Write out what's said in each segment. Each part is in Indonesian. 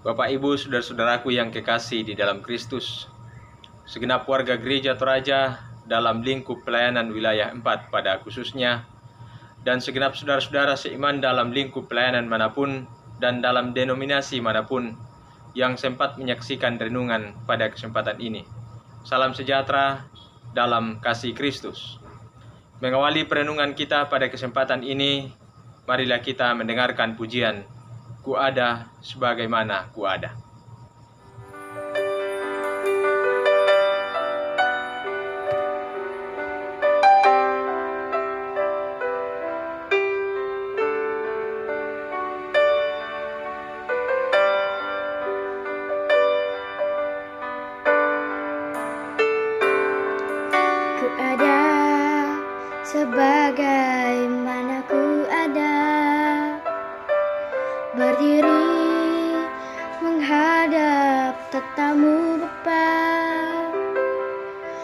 Bapak, Ibu, saudara-saudaraku yang kekasih di dalam Kristus, segenap warga gereja Toraja dalam lingkup pelayanan wilayah 4 pada khususnya, dan segenap saudara-saudara seiman dalam lingkup pelayanan manapun dan dalam denominasi manapun yang sempat menyaksikan renungan pada kesempatan ini. Salam sejahtera dalam kasih Kristus. Mengawali perenungan kita pada kesempatan ini, marilah kita mendengarkan pujian Ku ada sebagaimana ku ada. Ku ada sebagaimana ku ada, berdiri menghadap tatamu Bapa,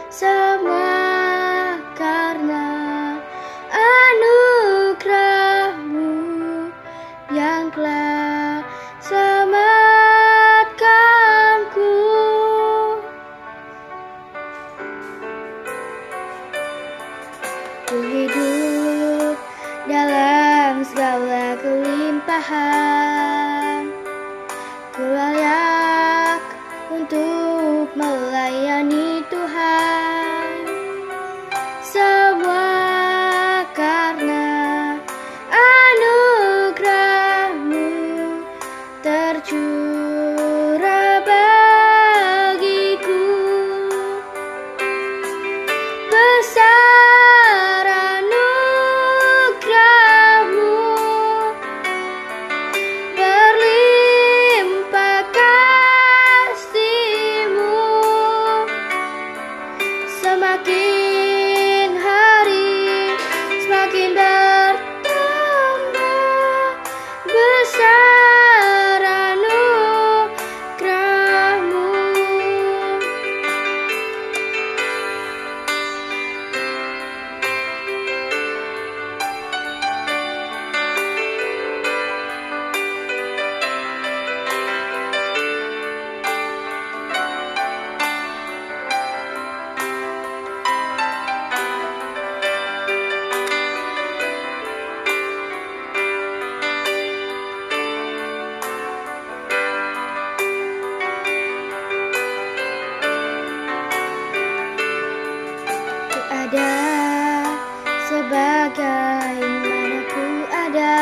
semua karena anugerah-Mu yang telah selamatkanku. Ku hidup dalam segala kelimpahan, ku layak untuk melayani Tuhan, semua karena anugerah-Mu tercurah bagiku. Besar anugerah-Mu, berlimpah kasih-Mu, semakin hari semakin bertambah. Besar anugerah-Mu. Ku ada sebagaimana ku ada,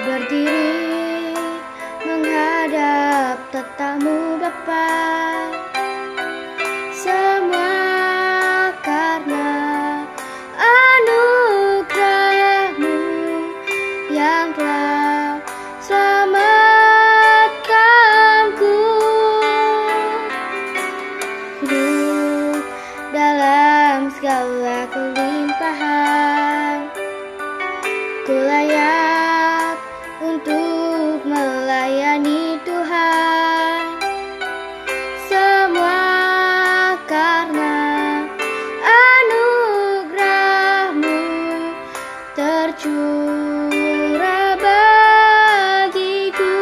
berdiri menghadap tatamu Bapa, semua karena anugerah-Mu yang telah selamatkanku. Hidup dalam segala kelimpahan, ku layak untuk melayani Tuhan, semua karena anugerah-Mu tercurah bagiku.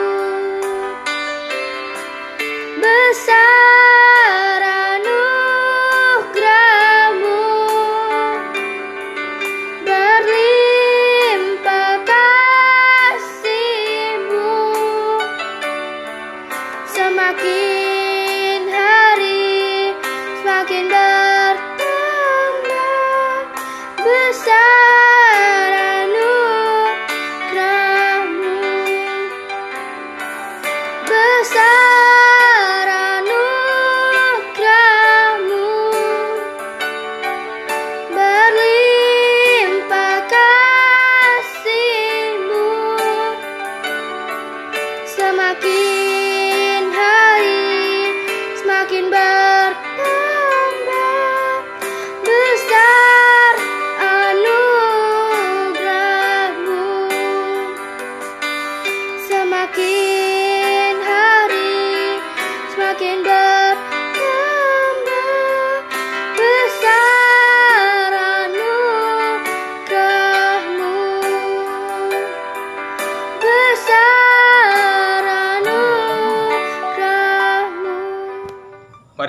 Besar anugerah-Mu, berlimpah kasih-Mu, semakin hari semakin bertambah. Besar anugerah-Mu, besar anugerah-Mu, berlimpah kasih-Mu, semakin hari semakin bertambah. Besar anugerah-Mu.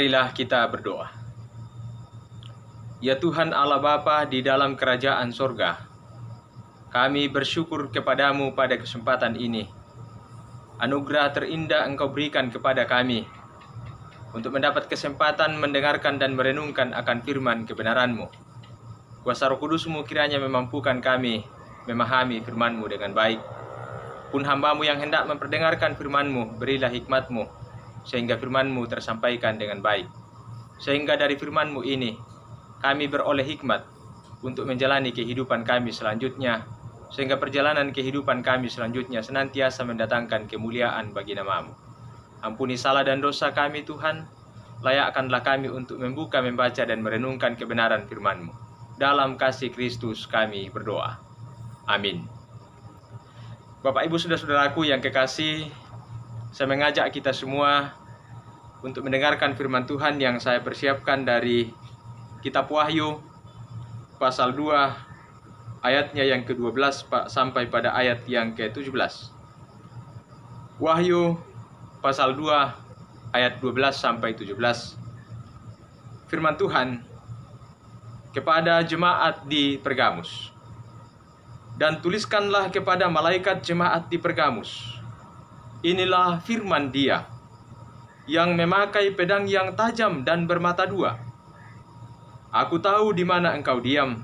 Marilah kita berdoa. Ya Tuhan Allah Bapa di dalam kerajaan sorga, kami bersyukur kepadamu pada kesempatan ini. Anugerah terindah Engkau berikan kepada kami untuk mendapat kesempatan mendengarkan dan merenungkan akan firman kebenaran-Mu. Kuasa Roh Kudus-Mu kiranya memampukan kami memahami firman-Mu dengan baik. Pun hamba-Mu yang hendak memperdengarkan firman-Mu, berilah hikmat-Mu, sehingga firman-Mu tersampaikan dengan baik. Sehingga dari firman-Mu ini, kami beroleh hikmat untuk menjalani kehidupan kami selanjutnya, sehingga perjalanan kehidupan kami selanjutnya senantiasa mendatangkan kemuliaan bagi nama-Mu. Ampuni salah dan dosa kami Tuhan, layakkanlah kami untuk membuka, membaca, dan merenungkan kebenaran firman-Mu. Dalam kasih Kristus kami berdoa. Amin. Bapak Ibu saudara-saudaraku yang kekasih, saya mengajak kita semua untuk mendengarkan firman Tuhan yang saya persiapkan dari Kitab Wahyu pasal 2 ayatnya yang ke-12 sampai pada ayat yang ke-17. Wahyu pasal 2 ayat 12 sampai 17. Firman Tuhan kepada jemaat di Pergamus. Dan tuliskanlah kepada malaikat jemaat di Pergamus. Inilah firman Dia yang memakai pedang yang tajam dan bermata dua. Aku tahu di mana engkau diam,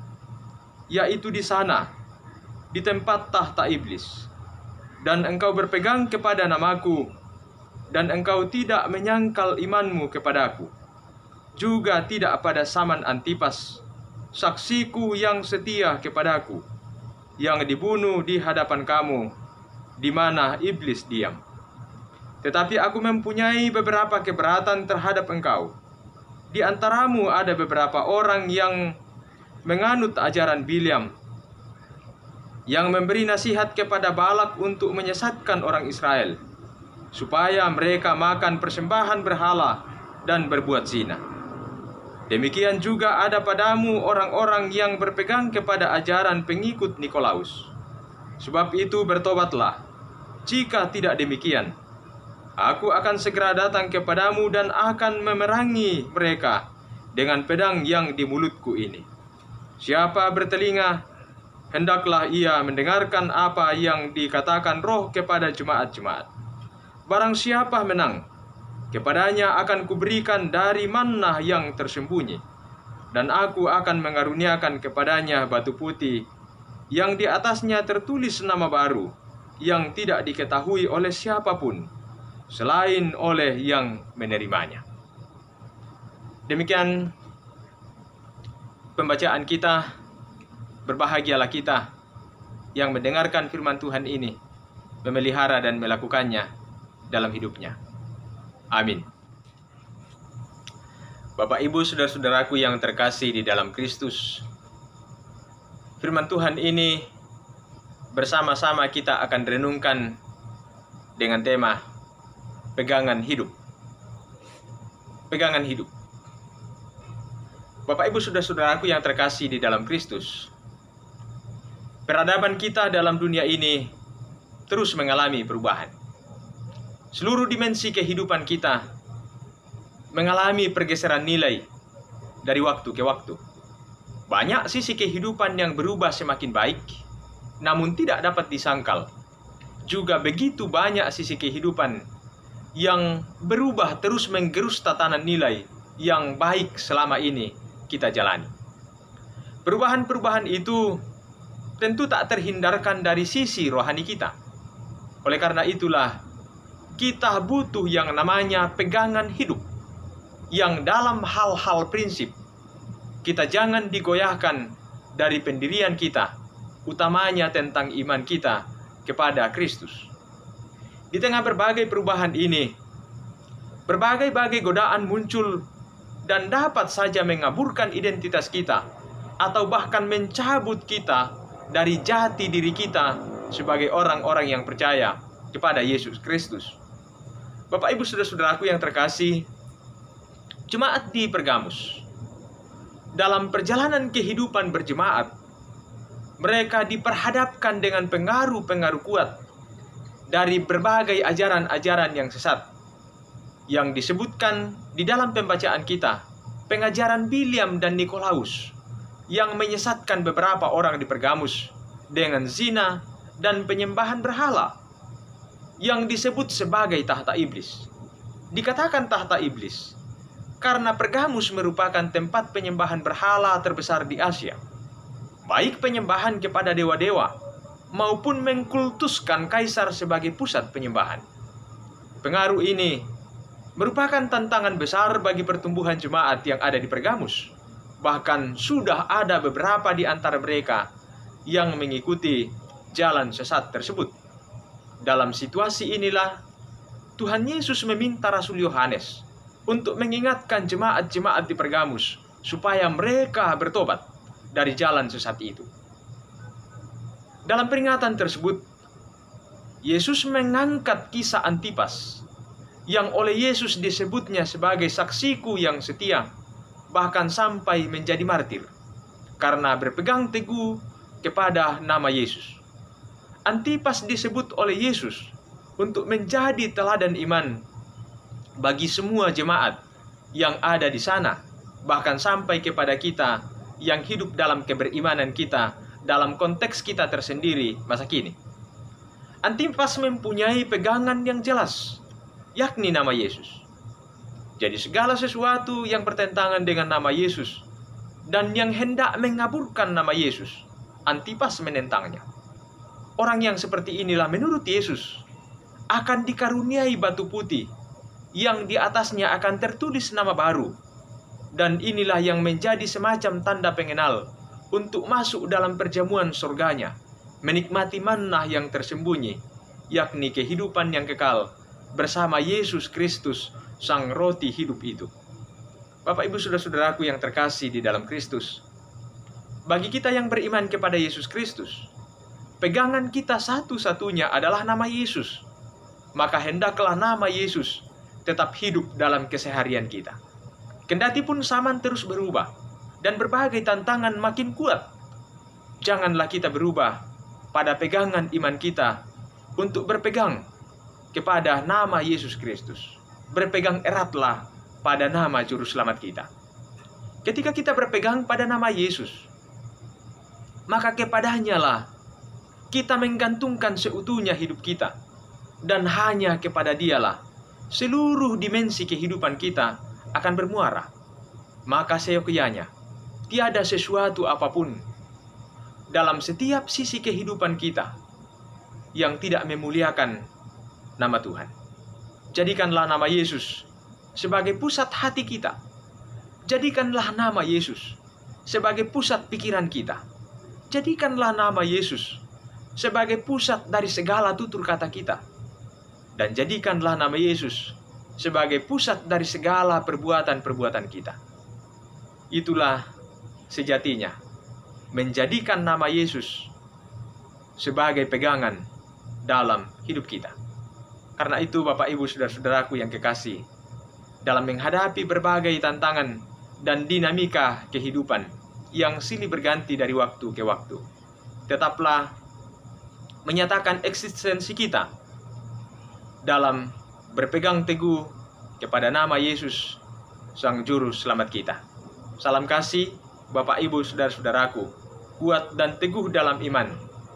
yaitu di sana, di tempat tahta iblis. Dan engkau berpegang kepada namaku, dan engkau tidak menyangkal imanmu kepadaku, juga tidak pada Saman Antipas, saksiku yang setia kepadaku, yang dibunuh di hadapan kamu, di mana iblis diam. Tetapi aku mempunyai beberapa keberatan terhadap engkau. Di antaramu ada beberapa orang yang menganut ajaran Bileam, yang memberi nasihat kepada Balak untuk menyesatkan orang Israel, supaya mereka makan persembahan berhala dan berbuat zina. Demikian juga ada padamu orang-orang yang berpegang kepada ajaran pengikut Nikolaus. Sebab itu bertobatlah. Jika tidak demikian, aku akan segera datang kepadamu dan akan memerangi mereka dengan pedang yang di mulutku ini. Siapa bertelinga, hendaklah ia mendengarkan apa yang dikatakan Roh kepada jemaat-jemaat. Barang siapa menang, kepadanya akan kuberikan dari manna yang tersembunyi, dan aku akan mengaruniakan kepadanya batu putih, yang di atasnya tertulis nama baru, yang tidak diketahui oleh siapapun, selain oleh yang menerimanya. Demikian pembacaan kita. Berbahagialah kita yang mendengarkan firman Tuhan ini, memelihara dan melakukannya dalam hidupnya. Amin. Bapak, Ibu, saudara-saudaraku yang terkasih di dalam Kristus, firman Tuhan ini bersama-sama kita akan renungkan dengan tema pegangan hidup. Pegangan hidup. Bapak, Ibu, saudara-saudaraku yang terkasih di dalam Kristus, peradaban kita dalam dunia ini terus mengalami perubahan. Seluruh dimensi kehidupan kita mengalami pergeseran nilai dari waktu ke waktu. Banyak sisi kehidupan yang berubah semakin baik, namun tidak dapat disangkal. Juga begitu banyak sisi kehidupan yang berubah terus menggerus tatanan nilai yang baik selama ini kita jalani. Perubahan-perubahan itu tentu tak terhindarkan dari sisi rohani kita. Oleh karena itulah, kita butuh yang namanya pegangan hidup, yang dalam hal-hal prinsip kita jangan digoyahkan dari pendirian kita, utamanya tentang iman kita kepada Kristus. Di tengah berbagai perubahan ini, berbagai-bagai godaan muncul dan dapat saja mengaburkan identitas kita, atau bahkan mencabut kita dari jati diri kita sebagai orang-orang yang percaya kepada Yesus Kristus. Bapak, Ibu, saudara-saudaraku yang terkasih, jemaat di Pergamus, dalam perjalanan kehidupan berjemaat, mereka diperhadapkan dengan pengaruh-pengaruh kuat dari berbagai ajaran-ajaran yang sesat. yang disebutkan di dalam pembacaan kita, pengajaran Biliam dan Nikolaus yang menyesatkan beberapa orang di Pergamus dengan zina dan penyembahan berhala yang disebut sebagai tahta iblis. Dikatakan tahta iblis karena Pergamus merupakan tempat penyembahan berhala terbesar di Asia, baik penyembahan kepada dewa-dewa maupun mengkultuskan kaisar sebagai pusat penyembahan. Pengaruh ini merupakan tantangan besar bagi pertumbuhan jemaat yang ada di Pergamus. Bahkan sudah ada beberapa di antara mereka yang mengikuti jalan sesat tersebut. Dalam situasi inilah Tuhan Yesus meminta Rasul Yohanes untuk mengingatkan jemaat-jemaat di Pergamus supaya mereka bertobat dari jalan sesat itu. Dalam peringatan tersebut, Yesus mengangkat kisah Antipas yang oleh Yesus disebutnya sebagai saksiku yang setia, bahkan sampai menjadi martir karena berpegang teguh kepada nama Yesus. Antipas disebut oleh Yesus untuk menjadi teladan iman bagi semua jemaat yang ada di sana, bahkan sampai kepada kita yang hidup dalam keberimanan kita dalam konteks kita tersendiri masa kini. Antipas mempunyai pegangan yang jelas, yakni nama Yesus. Jadi segala sesuatu yang bertentangan dengan nama Yesus dan yang hendak mengaburkan nama Yesus, Antipas menentangnya. Orang yang seperti inilah menurut Yesus akan dikaruniai batu putih yang di atasnya akan tertulis nama baru. Dan inilah yang menjadi semacam tanda pengenal untuk masuk dalam perjamuan surganya, menikmati manna yang tersembunyi, yakni kehidupan yang kekal bersama Yesus Kristus, Sang Roti hidup itu. Bapak Ibu saudara-saudaraku yang terkasih di dalam Kristus, bagi kita yang beriman kepada Yesus Kristus, pegangan kita satu-satunya adalah nama Yesus. Maka hendaklah nama Yesus tetap hidup dalam keseharian kita. Kendati pun zaman terus berubah dan berbagai tantangan makin kuat, janganlah kita berubah pada pegangan iman kita untuk berpegang kepada nama Yesus Kristus. Berpegang eratlah pada nama Juru Selamat kita. Ketika kita berpegang pada nama Yesus, maka kepadanya lah kita menggantungkan seutuhnya hidup kita, dan hanya kepada Dialah seluruh dimensi kehidupan kita akan bermuara. Maka seyogyanya tiada sesuatu apapun dalam setiap sisi kehidupan kita yang tidak memuliakan nama Tuhan. Jadikanlah nama Yesus sebagai pusat hati kita. Jadikanlah nama Yesus sebagai pusat pikiran kita. Jadikanlah nama Yesus sebagai pusat dari segala tutur kata kita. Dan jadikanlah nama Yesus sebagai pusat dari segala perbuatan-perbuatan kita. Itulah sejatinya menjadikan nama Yesus sebagai pegangan dalam hidup kita. Karena itu Bapak Ibu saudara-saudaraku yang kekasih, dalam menghadapi berbagai tantangan dan dinamika kehidupan yang silih berganti dari waktu ke waktu, tetaplah menyatakan eksistensi kita dalam berpegang teguh kepada nama Yesus, Sang Juru Selamat kita. Salam kasih Bapak Ibu saudara-saudaraku, kuat dan teguh dalam iman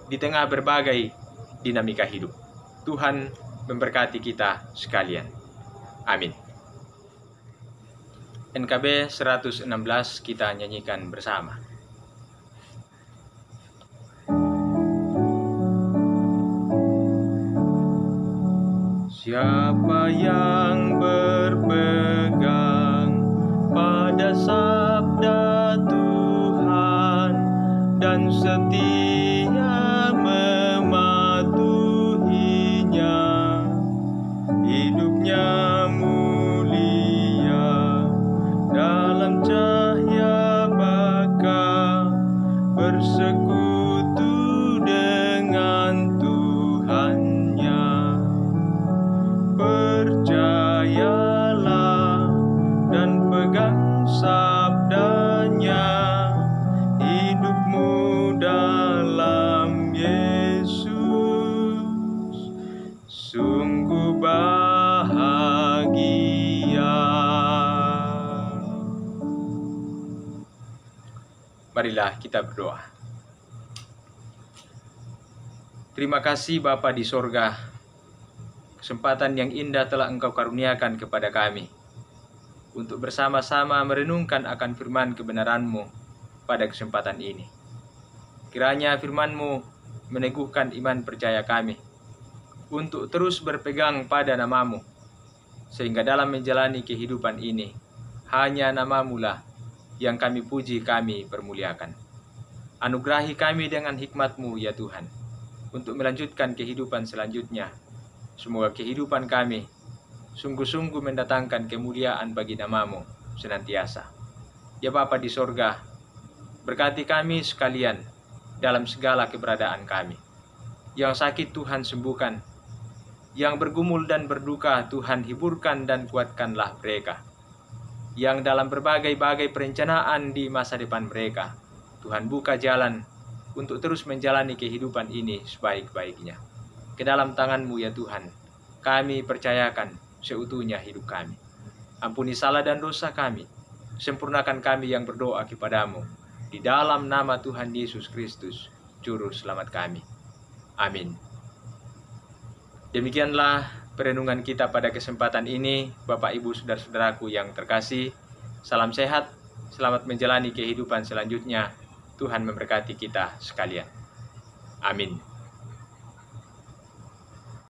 di tengah berbagai dinamika hidup. Tuhan memberkati kita sekalian. Amin. NKB 116 kita nyanyikan bersama. Siapa yang berpegang pada sabda Tuhan dan setia mematuhinya, hidupnya mulia dalam cahaya baka, bersekutu dengan Tuhannya. Percayalah dan pegang sabdanya, hidupmu dalam Marilah kita berdoa. Terima kasih Bapa di sorga, kesempatan yang indah telah Engkau karuniakan kepada kami untuk bersama-sama merenungkan akan firman kebenaran-Mu pada kesempatan ini. Kiranya firman-Mu meneguhkan iman percaya kami untuk terus berpegang pada nama-Mu, sehingga dalam menjalani kehidupan ini hanya nama-Mu lah yang kami puji, kami permuliakan. Anugerahi kami dengan hikmat-Mu ya Tuhan, untuk melanjutkan kehidupan selanjutnya. Semoga kehidupan kami sungguh-sungguh mendatangkan kemuliaan bagi nama-Mu senantiasa. Ya Bapa di sorga, berkati kami sekalian dalam segala keberadaan kami. Yang sakit Tuhan sembuhkan, yang bergumul dan berduka Tuhan hiburkan dan kuatkanlah mereka. Yang dalam berbagai-bagai perencanaan di masa depan mereka, Tuhan buka jalan untuk terus menjalani kehidupan ini sebaik-baiknya. Ke dalam tangan-Mu ya Tuhan, kami percayakan seutuhnya hidup kami. Ampuni salah dan dosa kami, sempurnakan kami yang berdoa kepada-Mu, di dalam nama Tuhan Yesus Kristus, Juru Selamat kami. Amin. Demikianlah perenungan kita pada kesempatan ini. Bapak, Ibu, saudara-saudaraku yang terkasih, salam sehat, selamat menjalani kehidupan selanjutnya. Tuhan memberkati kita sekalian. Amin.